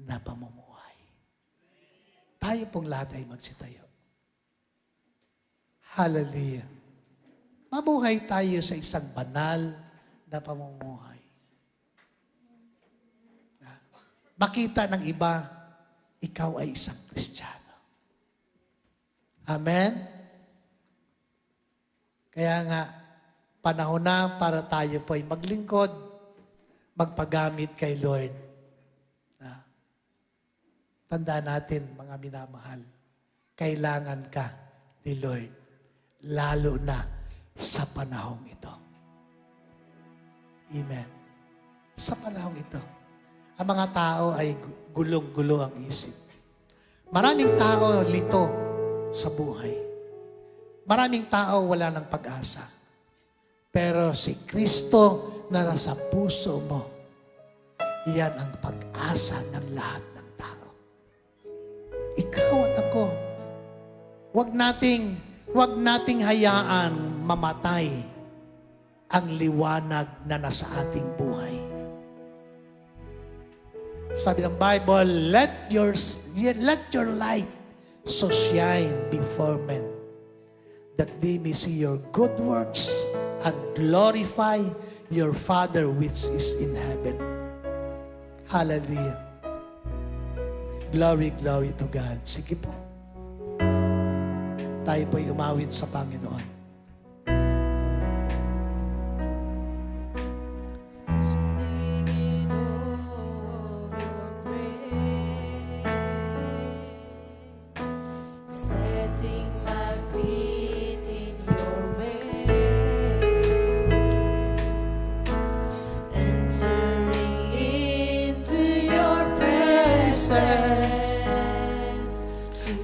na pamumuhay. Tayo pong lahat ay magsitayo. Hallelujah. Mabuhay tayo sa isang banal na pamumuhay. Makita ng iba, ikaw ay isang Kristiyano. Amen? Kaya nga, panahon na para tayo po ay maglingkod, magpagamit kay Lord. Tandaan natin, mga minamahal, kailangan ka ni Lord, lalo na sa panahong ito. Amen. Sa panahong ito, ang mga tao ay gulong-gulo ang isip. Maraming tao lito sa buhay. Maraming tao wala ng pag-asa. Pero si Kristo na nasa puso mo, iyan ang pag-asa ng lahat ng tao. Ikaw at ako, wag nating hayaan mamatay ang liwanag na nasa ating buhay. Sabi ng Bible, let your light so shine before men, that they may see your good works and glorify your Father which is in heaven. Hallelujah. Glory, glory to God. Sige po. Tayo po'y umawit sa Panginoon.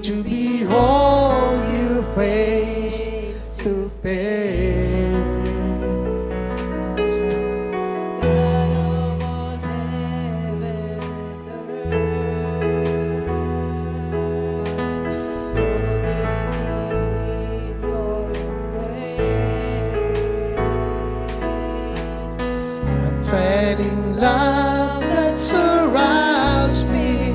To behold you face to face. God of all heaven and earth, holding in your embrace, unfailing love that surrounds me.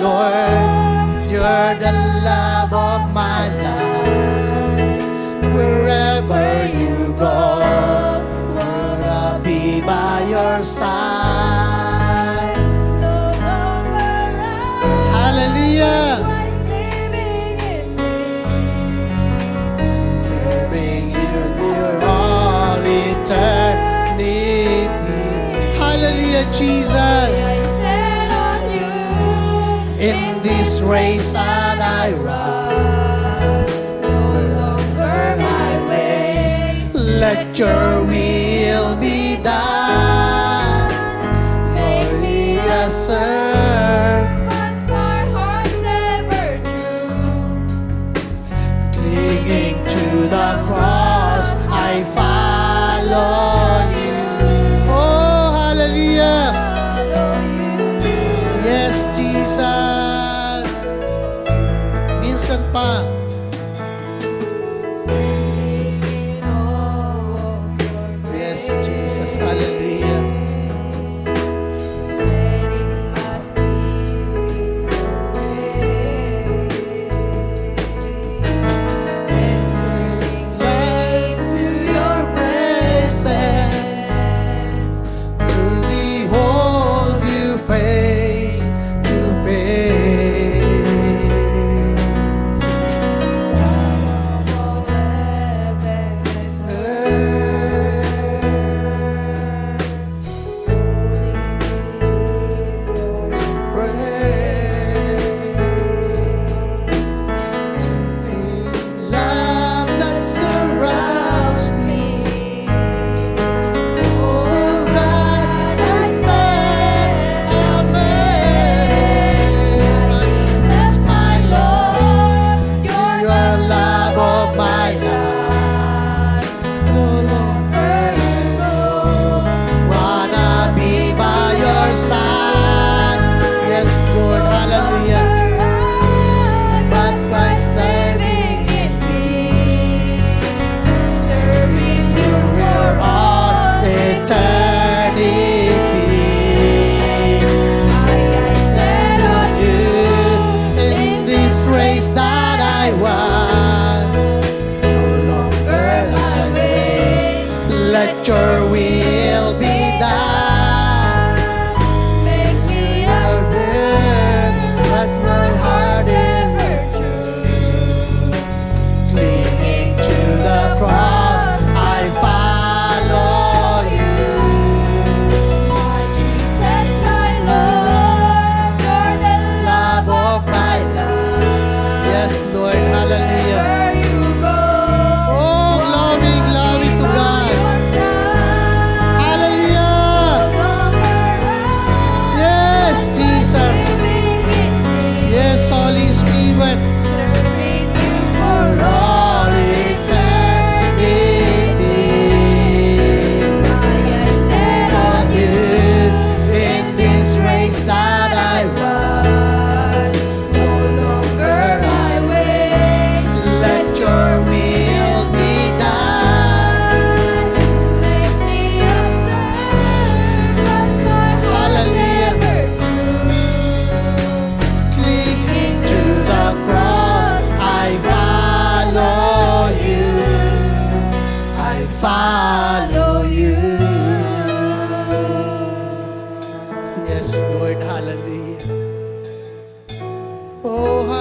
Lord, you're the love of my life. Wherever you go, wanna be by your side. No longer hallelujah. Living in me, serving you for all eternity. Hallelujah, Jesus. In this race that I run, no longer my ways, let your will be done. Make me a servant, my heart's ever true. Clinging to the cross, I follow you. Oh, hallelujah. Yes, Jesus. Minsan pa. Yes, Jesus. Hallelujah.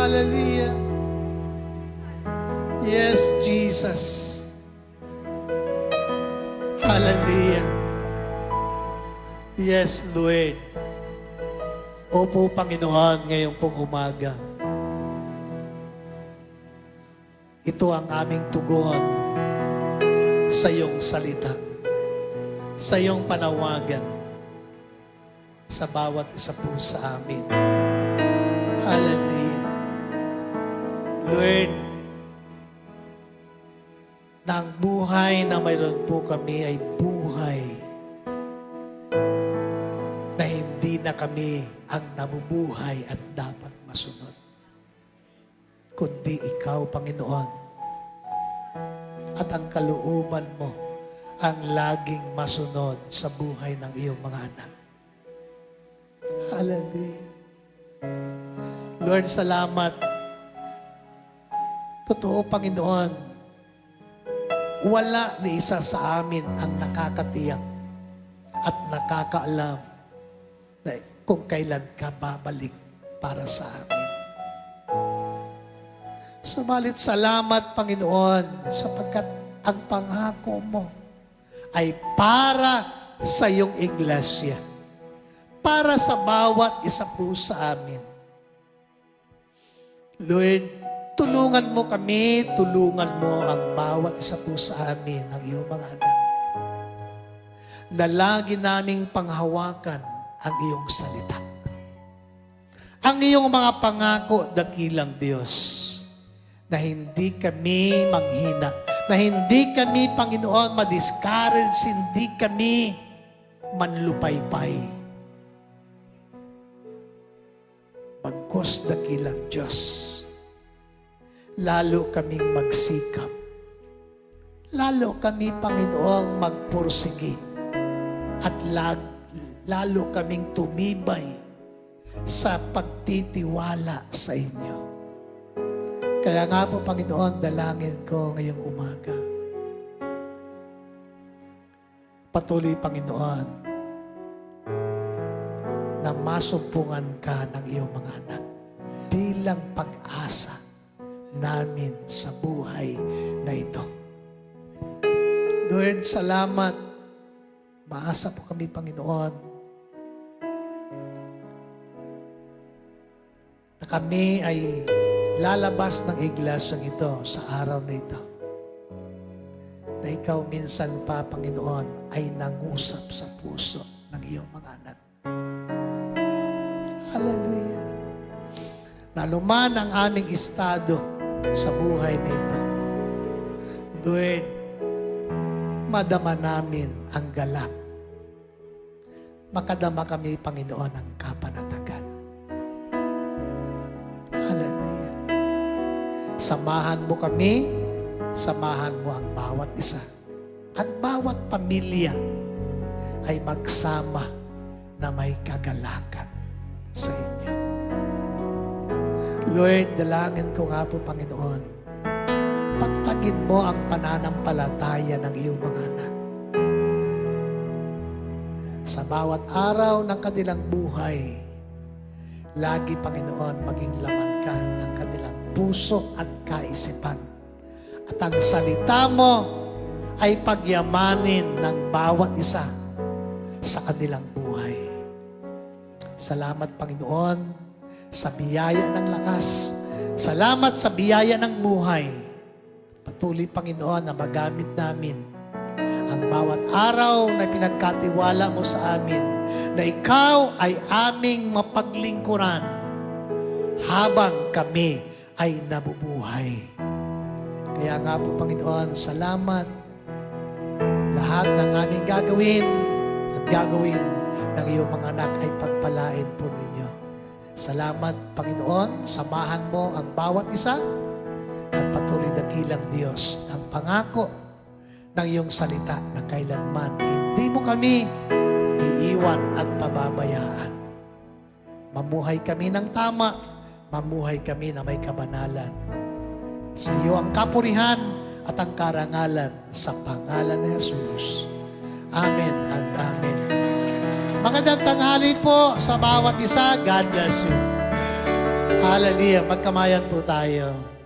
Hallelujah. Yes, Jesus. Hallelujah. Yes, Lord. Opo, Panginoon, ngayong pong umaga. Ito ang aming tugon sa iyong salita, sa iyong panawagan, sa bawat isa po sa amin. Hallelujah. Lord, na ang buhay na mayroon po kami ay buhay na hindi na kami ang nabubuhay at dapat masunod, kundi ikaw, Panginoon, at ang kalooban mo ang laging masunod sa buhay ng iyong mga anak. Hallelujah. Lord, salamat. Totoo, Panginoon, wala ni isa sa amin ang nakakatiyak at nakakaalam na kung kailan ka babalik para sa amin. Subalit salamat, Panginoon, sapagkat ang pangako mo ay para sa iyong iglesia, para sa bawat isa po sa amin. Lord, tulungan mo kami, tulungan mo ang bawat isa po sa amin, ang iyong mga anak, na lagi naming panghawakan ang iyong salita. Ang iyong mga pangako, dakilang Diyos, na hindi kami manghina, na hindi kami, Panginoon, ma-discourage, hindi kami manlupaypay. Bagkus dakilang Diyos, lalo kaming magsikap, lalo kami, Panginoon, magpursigi, at lalo kaming tumibay sa pagtitiwala sa inyo. Kaya nga po, Panginoon, dalangin ko ngayong umaga. Patuloy, Panginoon, na masumpungan ka ng iyong mga anak bilang pag-asa namin sa buhay na ito. Lord, salamat. Maasa po kami, Panginoon, na kami ay lalabas ng iglesyang ito sa araw na ito, na ikaw minsan pa, Panginoon, ay nangusap sa puso ng iyong mga anak. Hallelujah. Naluman ang aming estado sa buhay na ito, Lord, madama namin ang galak. Makadama kami, Panginoon, ng kapanatagan. Hallelujah. Samahan mo kami, samahan mo ang bawat isa. At bawat pamilya ay magsama na may kagalakan sa inyo. Lord, dalangin ko nga po, Panginoon, patagin mo ang pananampalataya ng iyong mga anak. Sa bawat araw ng kanilang buhay, lagi, Panginoon, maging laman ka ng kanilang puso at kaisipan. At ang salita mo ay pagyamanin ng bawat isa sa kanilang buhay. Salamat, Panginoon, sa biyaya ng lakas. Salamat sa biyaya ng buhay. Patuloy, Panginoon, na magamit namin ang bawat araw na pinagkatiwala mo sa amin, na ikaw ay aming mapaglingkuran habang kami ay nabubuhay. Kaya nga po, Panginoon, salamat. Lahat ng aming gagawin at gagawin ng iyong mga anak ay pagpalain po ninyo. Salamat, Panginoon. Samahan mo ang bawat isa at patuloy dakilang Diyos ang pangako ng iyong salita na kailanman hindi mo kami iiwan at pababayaan. Mamuhay kami ng tama, mamuhay kami na may kabanalan. Sa iyo ang kapurihan at ang karangalan sa pangalan ni Jesus. Amen and amen. Magandang tanghali po sa bawat isa. God bless you. Hallelujah. Magkamayan po tayo.